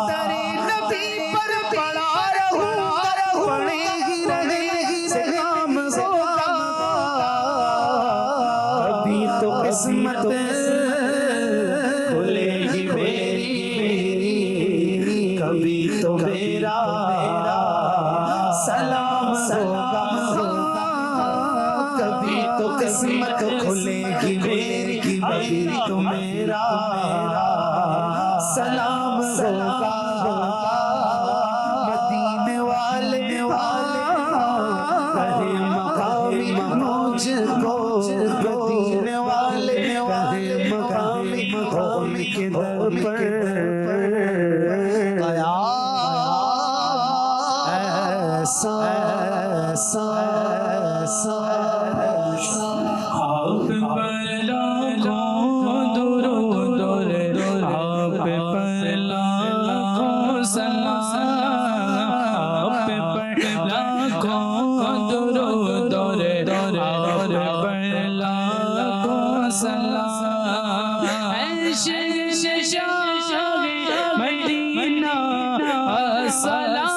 تیرے نبی پر پڑا رہوں پڑے ہی رہے سے کام ہوگا کبھی تو قسمت کھلے گی میری کبھی تو میرا سلام ہوگا کبھی تو قسمت کھلے گی میری کبھی تو میرا سلام ہوگا مدینے والے کہیں مقامی مجھ کو مدینے والے کہیں مقامی ان کے در پر ایسا ایسا ایسا آپ پر لاکھوں درود آپ پر لاکھوں سلام آپ پر لاکھوں درود آپ پر لاکھوں سلام اے شاہ مدینہ السلام